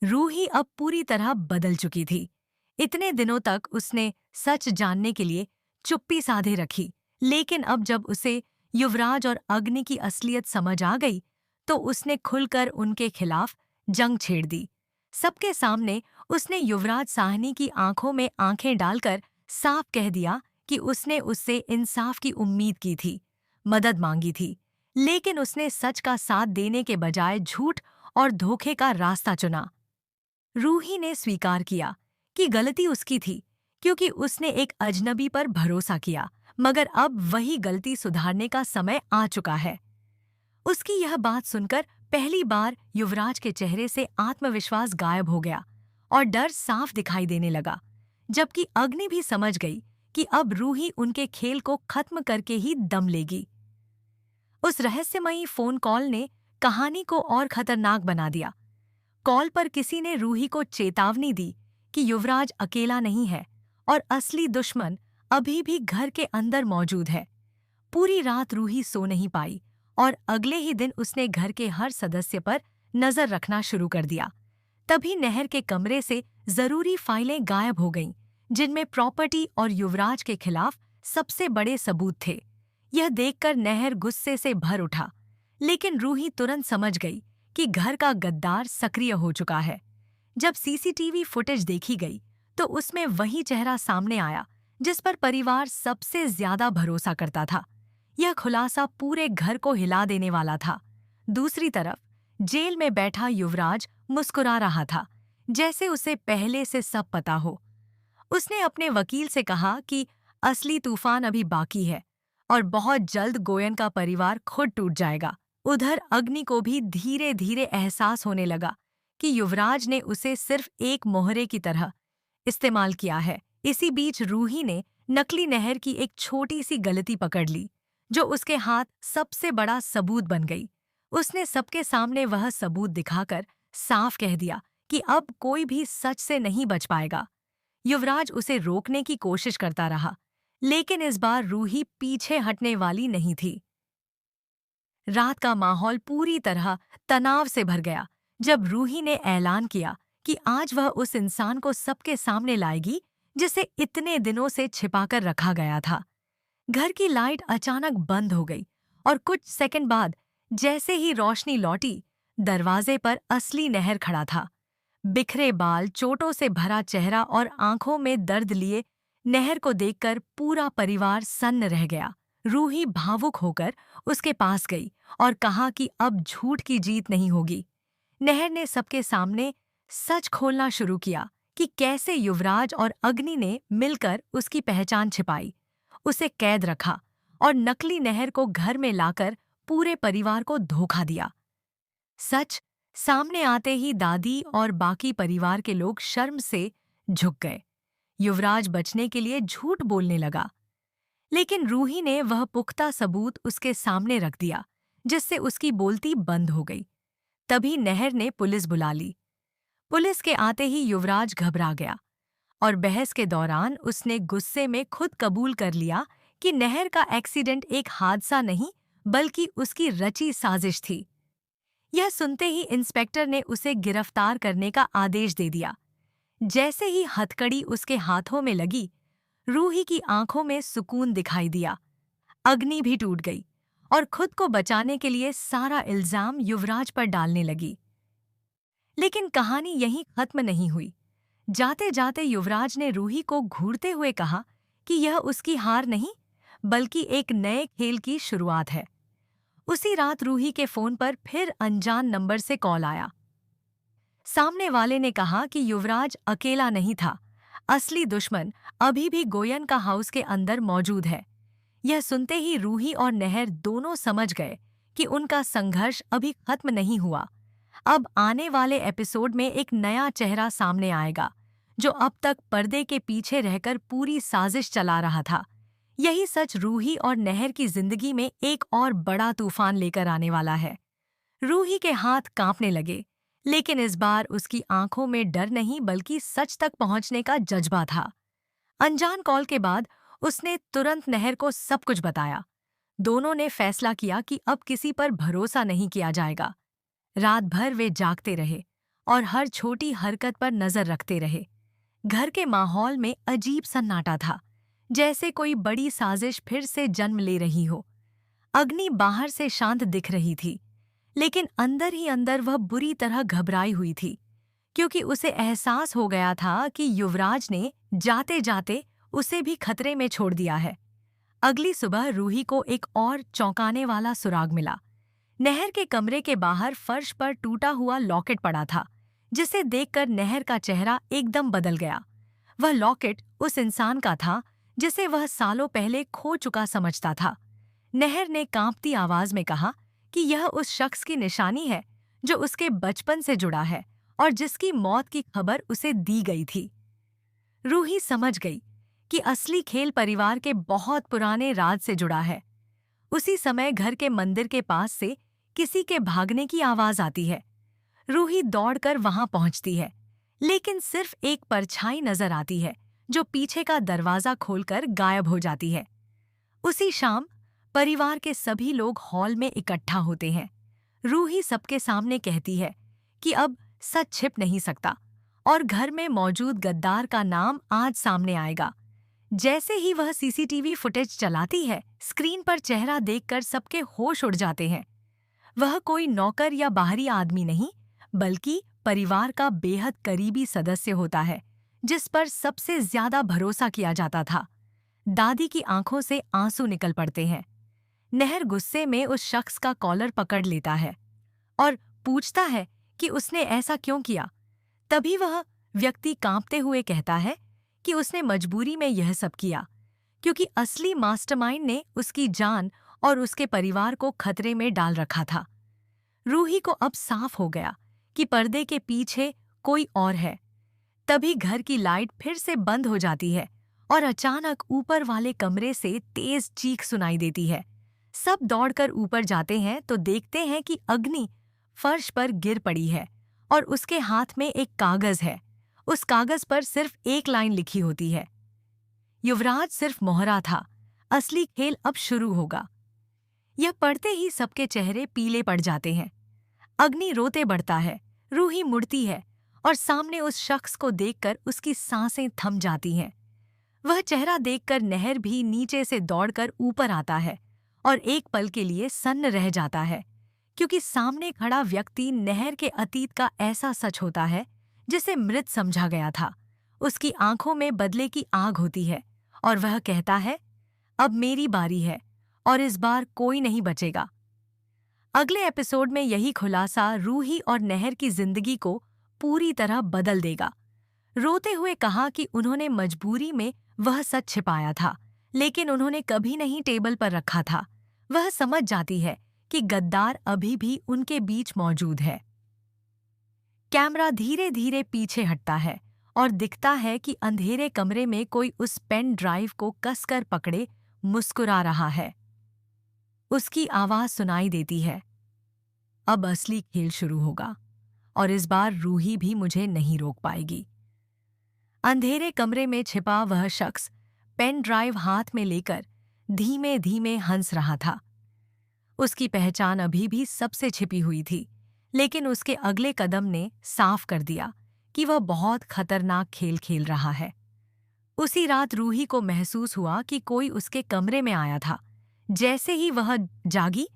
रूही अब पूरी तरह बदल चुकी थी। इतने दिनों तक उसने सच जानने के लिए चुप्पी साधे रखी, लेकिन अब जब उसे युवराज और अग्नि की असलियत समझ आ गई, तो उसने खुलकर उनके खिलाफ जंग छेड़ दी। सबके सामने उसने युवराज साहनी की आंखों में आंखें डालकर साफ कह दिया कि उसने उससे इंसाफ की उम्मीद की थी, मदद मांगी थी, लेकिन उसने सच का साथ देने के बजाय झूठ और धोखे का रास्ता चुना। रूही ने स्वीकार किया कि गलती उसकी थी, क्योंकि उसने एक अजनबी पर भरोसा किया, मगर अब वही गलती सुधारने का समय आ चुका है। उसकी यह बात सुनकर पहली बार युवराज के चेहरे से आत्मविश्वास गायब हो गया और डर साफ दिखाई देने लगा, जबकि अग्नि भी समझ गई कि अब रूही उनके खेल को खत्म करके ही दम लेगी। उस रहस्यमयी फोन कॉल ने कहानी को और खतरनाक बना दिया। कॉल पर किसी ने रूही को चेतावनी दी कि युवराज अकेला नहीं है और असली दुश्मन अभी भी घर के अंदर मौजूद है। पूरी रात रूही सो नहीं पाई और अगले ही दिन उसने घर के हर सदस्य पर नजर रखना शुरू कर दिया। तभी नहर के कमरे से जरूरी फाइलें गायब हो गईं, जिनमें प्रॉपर्टी और युवराज के खिलाफ सबसे बड़े सबूत थे। यह देखकर नहर गुस्से से भर उठा, लेकिन रूही तुरंत समझ गई कि घर का गद्दार सक्रिय हो चुका है। जब सीसीटीवी फुटेज देखी गई, तो उसमें वही चेहरा सामने आया जिस पर परिवार सबसे ज्यादा भरोसा करता था। यह खुलासा पूरे घर को हिला देने वाला था। दूसरी तरफ जेल में बैठा युवराज मुस्कुरा रहा था, जैसे उसे पहले से सब पता हो। उसने अपने वकील से कहा कि असली तूफान अभी बाकी है और बहुत जल्द गोयन का परिवार खुद टूट जाएगा। उधर अग्नि को भी धीरे धीरे एहसास होने लगा कि युवराज ने उसे सिर्फ एक मोहरे की तरह इस्तेमाल किया है। इसी बीच रूही ने नकली नहर की एक छोटी सी गलती पकड़ ली, जो उसके हाथ सबसे बड़ा सबूत बन गई। उसने सबके सामने वह सबूत दिखाकर साफ कह दिया कि अब कोई भी सच से नहीं बच पाएगा। युवराज उसे रोकने की कोशिश करता रहा, लेकिन इस बार रूही पीछे हटने वाली नहीं थी। रात का माहौल पूरी तरह तनाव से भर गया जब रूही ने ऐलान किया कि आज वह उस इंसान को सबके सामने लाएगी जिसे इतने दिनों से छिपाकर रखा गया था। घर की लाइट अचानक बंद हो गई और कुछ सेकंड बाद जैसे ही रोशनी लौटी, दरवाजे पर असली नहर खड़ा था। बिखरे बाल, चोटों से भरा चेहरा और आंखों में दर्द लिए नहर को देखकर पूरा परिवार सन्न रह गया। रूही भावुक होकर उसके पास गई और कहा कि अब झूठ की जीत नहीं होगी। नहर ने सबके सामने सच खोलना शुरू किया कि कैसे युवराज और अग्नि ने मिलकर उसकी पहचान छिपाई, उसे कैद रखा और नकली नहर को घर में लाकर पूरे परिवार को धोखा दिया। सच सामने आते ही दादी और बाकी परिवार के लोग शर्म से झुक गए। युवराज बचने के लिए झूठ बोलने लगा, लेकिन रूही ने वह पुख्ता सबूत उसके सामने रख दिया, जिससे उसकी बोलती बंद हो गई। तभी नहर ने पुलिस बुला ली। पुलिस के आते ही युवराज घबरा गया और बहस के दौरान उसने गुस्से में खुद कबूल कर लिया कि नहर का एक्सीडेंट एक हादसा नहीं बल्कि उसकी रची साजिश थी। यह सुनते ही इंस्पेक्टर ने उसे गिरफ्तार करने का आदेश दे दिया। जैसे ही हथकड़ी उसके हाथों में लगी, रूही की आंखों में सुकून दिखाई दिया। अग्नि भी टूट गई और खुद को बचाने के लिए सारा इल्जाम युवराज पर डालने लगी। लेकिन कहानी यहीं खत्म नहीं हुई। जाते जाते युवराज ने रूही को घूरते हुए कहा कि यह उसकी हार नहीं, बल्कि एक नए खेल की शुरुआत है। उसी रात रूही के फोन पर फिर अनजान नंबर से कॉल आया। सामने वाले ने कहा कि युवराज अकेला नहीं था, असली दुश्मन अभी भी गोयन का हाउस के अंदर मौजूद है। यह सुनते ही रूही और नहर दोनों समझ गए कि उनका संघर्ष अभी खत्म नहीं हुआ। अब आने वाले एपिसोड में एक नया चेहरा सामने आएगा, जो अब तक पर्दे के पीछे रहकर पूरी साजिश चला रहा था। यही सच रूही और नहर की जिंदगी में एक और बड़ा तूफान लेकर आने वाला है। रूही के हाथ कांपने लगे, लेकिन इस बार उसकी आंखों में डर नहीं बल्कि सच तक पहुंचने का जज्बा था। अनजान कॉल के बाद उसने तुरंत नहर को सब कुछ बताया। दोनों ने फैसला किया कि अब किसी पर भरोसा नहीं किया जाएगा। रात भर वे जागते रहे और हर छोटी हरकत पर नजर रखते रहे। घर के माहौल में अजीब सन्नाटा था, जैसे कोई बड़ी साजिश फिर से जन्म ले रही हो। अग्नि बाहर से शांत दिख रही थी, लेकिन अंदर ही अंदर वह बुरी तरह घबराई हुई थी, क्योंकि उसे एहसास हो गया था कि युवराज ने जाते जाते उसे भी खतरे में छोड़ दिया है। अगली सुबह रूही को एक और चौंकाने वाला सुराग मिला। नहर के कमरे के बाहर फर्श पर टूटा हुआ लॉकेट पड़ा था, जिसे देखकर नहर का चेहरा एकदम बदल गया। वह लॉकेट उस इंसान का था जिसे वह सालों पहले खो चुका समझता था। नहर ने कांपती आवाज में कहा कि यह उस शख्स की निशानी है जो उसके बचपन से जुड़ा है और जिसकी मौत की खबर उसे दी गई थी। रूही समझ गई कि असली खेल परिवार के बहुत पुराने राज से जुड़ा है। उसी समय घर के मंदिर के पास से किसी के भागने की आवाज आती है। रूही दौड़कर वहां पहुंचती है, लेकिन सिर्फ एक परछाई नजर आती है जो पीछे का दरवाजा खोलकर गायब हो जाती है। उसी शाम परिवार के सभी लोग हॉल में इकट्ठा होते हैं। रूही सबके सामने कहती है कि अब सच छिप नहीं सकता और घर में मौजूद गद्दार का नाम आज सामने आएगा। जैसे ही वह सीसीटीवी फुटेज चलाती है, स्क्रीन पर चेहरा देखकर सबके होश उड़ जाते हैं। वह कोई नौकर या बाहरी आदमी नहीं, बल्कि परिवार का बेहद करीबी सदस्य होता है, जिस पर सबसे ज्यादा भरोसा किया जाता था। दादी की आंखों से आंसू निकल पड़ते हैं। नहर गुस्से में उस शख्स का कॉलर पकड़ लेता है और पूछता है कि उसने ऐसा क्यों किया। तभी वह व्यक्ति कांपते हुए कहता है कि उसने मजबूरी में यह सब किया, क्योंकि असली मास्टरमाइंड ने उसकी जान और उसके परिवार को खतरे में डाल रखा था। रूही को अब साफ हो गया कि पर्दे के पीछे कोई और है। तभी घर की लाइट फिर से बंद हो जाती है और अचानक ऊपर वाले कमरे से तेज चीख सुनाई देती है। सब दौड़कर ऊपर जाते हैं तो देखते हैं कि अग्नि फर्श पर गिर पड़ी है और उसके हाथ में एक कागज है। उस कागज पर सिर्फ एक लाइन लिखी होती है, युवराज सिर्फ मोहरा था, असली खेल अब शुरू होगा। यह पढ़ते ही सबके चेहरे पीले पड़ जाते हैं। अग्नि रोते बढ़ता है, रूही मुड़ती है और सामने उस शख्स को देखकर उसकी सांसें थम जाती हैं। वह चेहरा देखकर नहर भी नीचे से दौड़कर ऊपर आता है और एक पल के लिए सन्न रह जाता है, क्योंकि सामने खड़ा व्यक्ति नहर के अतीत का ऐसा सच होता है जिसे मृत समझा गया था। उसकी आंखों में बदले की आग होती है और वह कहता है, अब मेरी बारी है और इस बार कोई नहीं बचेगा। अगले एपिसोड में यही खुलासा रूही और नहर की जिंदगी को पूरी तरह बदल देगा। रोते हुए कहा कि उन्होंने मजबूरी में वह सच छिपाया था, लेकिन उन्होंने कभी नहीं टेबल पर रखा था। वह समझ जाती है कि गद्दार अभी भी उनके बीच मौजूद है। कैमरा धीरे धीरे पीछे हटता है और दिखता है कि अंधेरे कमरे में कोई उस पेन ड्राइव को कसकर पकड़े मुस्कुरा रहा है। उसकी आवाज सुनाई देती है, अब असली खेल शुरू होगा और इस बार रूही भी मुझे नहीं रोक पाएगी। अंधेरे कमरे में छिपा वह शख्स पेन ड्राइव हाथ में लेकर धीमे धीमे हंस रहा था। उसकी पहचान अभी भी सबसे छिपी हुई थी, लेकिन उसके अगले कदम ने साफ कर दिया कि वह बहुत खतरनाक खेल खेल रहा है। उसी रात रूही को महसूस हुआ कि कोई उसके कमरे में आया था। जैसे ही वह जागी,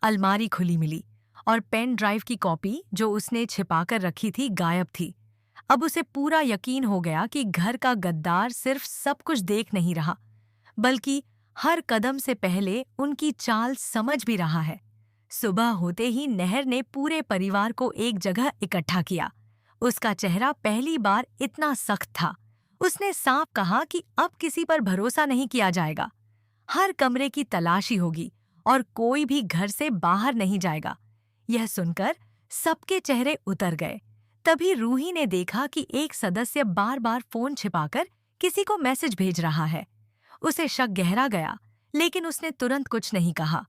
अलमारी खुली मिली और पेन ड्राइव की कॉपी जो उसने छिपाकर रखी थी गायब थी। अब उसे पूरा यकीन हो गया कि घर का गद्दार सिर्फ सब कुछ देख नहीं रहा, बल्कि हर कदम से पहले उनकी चाल समझ भी रहा है। सुबह होते ही नहर ने पूरे परिवार को एक जगह इकट्ठा किया। उसका चेहरा पहली बार इतना सख्त था। उसने साफ कहा कि अब किसी पर भरोसा नहीं किया जाएगा। हर कमरे की तलाशी होगी और कोई भी घर से बाहर नहीं जाएगा। यह सुनकर सबके चेहरे उतर गए। तभी रूही ने देखा कि एक सदस्य बार बार फोन छिपाकर किसी को मैसेज भेज रहा है। उसे शक गहरा गया, लेकिन उसने तुरंत कुछ नहीं कहा।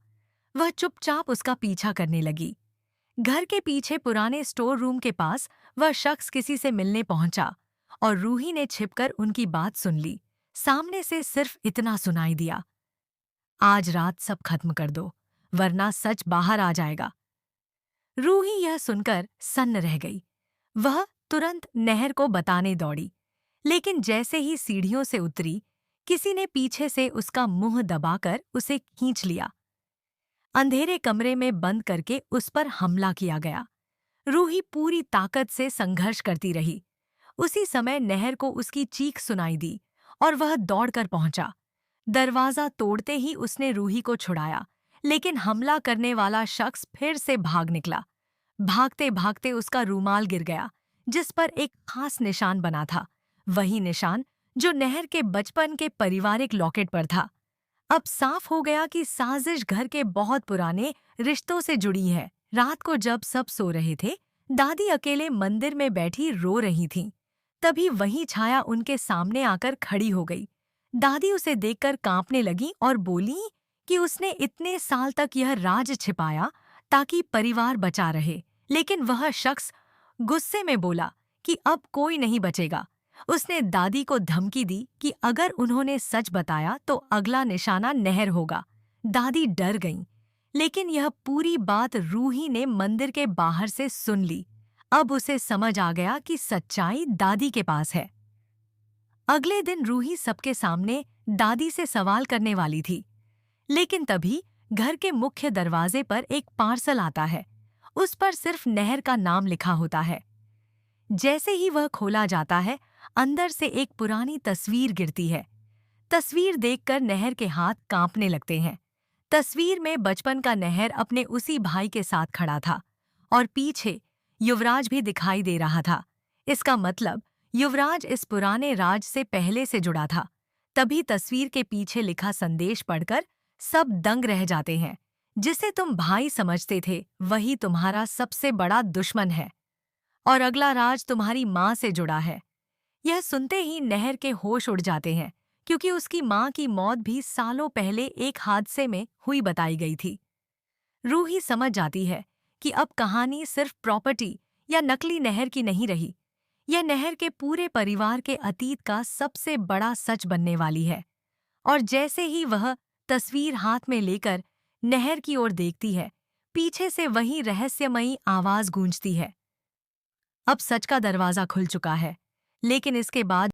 वह चुपचाप उसका पीछा करने लगी। घर के पीछे पुराने स्टोर रूम के पास वह शख्स किसी से मिलने पहुंचा और रूही ने छिपकर उनकी बात सुन ली। सामने से सिर्फ इतना सुनाई दिया, आज रात सब खत्म कर दो, वरना सच बाहर आ जाएगा। रूही यह सुनकर सन्न रह गई। वह तुरंत नहर को बताने दौड़ी, लेकिन जैसे ही सीढ़ियों से उतरी, किसी ने पीछे से उसका मुंह दबाकर उसे खींच लिया। अंधेरे कमरे में बंद करके उस पर हमला किया गया। रूही पूरी ताकत से संघर्ष करती रही। उसी समय नहर को उसकी चीख सुनाई दी और वह दौड़कर पहुंचा। दरवाजा तोड़ते ही उसने रूही को छुड़ाया, लेकिन हमला करने वाला शख्स फिर से भाग निकला। भागते भागते उसका रूमाल गिर गया, जिस पर एक खास निशान बना था, वही निशान जो नहर के बचपन के पारिवारिक लॉकेट पर था। अब साफ हो गया कि साजिश घर के बहुत पुराने रिश्तों से जुड़ी है। रात को जब सब सो रहे थे, दादी अकेले मंदिर में बैठी रो रही थीं। तभी वही छाया उनके सामने आकर खड़ी हो गई। दादी उसे देखकर कांपने लगी और बोली कि उसने इतने साल तक यह राज छिपाया ताकि परिवार बचा रहे, लेकिन वह शख्स गुस्से में बोला कि अब कोई नहीं बचेगा। उसने दादी को धमकी दी कि अगर उन्होंने सच बताया तो अगला निशाना नहर होगा। दादी डर गईं, लेकिन यह पूरी बात रूही ने मंदिर के बाहर से सुन ली। अब उसे समझ आ गया कि सच्चाई दादी के पास है। अगले दिन रूही सबके सामने दादी से सवाल करने वाली थी, लेकिन तभी घर के मुख्य दरवाजे पर एक पार्सल आता है। उस पर सिर्फ नहर का नाम लिखा होता है। जैसे ही वह खोला जाता है, अंदर से एक पुरानी तस्वीर गिरती है। तस्वीर देखकर नहर के हाथ कांपने लगते हैं। तस्वीर में बचपन का नहर अपने उसी भाई के साथ खड़ा था और पीछे युवराज भी दिखाई दे रहा था। इसका मतलब युवराज इस पुराने राज से पहले से जुड़ा था। तभी तस्वीर के पीछे लिखा संदेश पढ़कर सब दंग रह जाते हैं। जिसे तुम भाई समझते थे, वही तुम्हारा सबसे बड़ा दुश्मन है और अगला राज तुम्हारी माँ से जुड़ा है। यह सुनते ही नहर के होश उड़ जाते हैं, क्योंकि उसकी माँ की मौत भी सालों पहले एक हादसे में हुई बताई गई थी। रूही समझ जाती है कि अब कहानी सिर्फ प्रॉपर्टी या नकली नहर की नहीं रही। यह नहर के पूरे परिवार के अतीत का सबसे बड़ा सच बनने वाली है। और जैसे ही वह तस्वीर हाथ में लेकर नहर की ओर देखती है, पीछे से वही रहस्यमयी आवाज गूंजती है। अब सच का दरवाजा खुल चुका है, लेकिन इसके बाद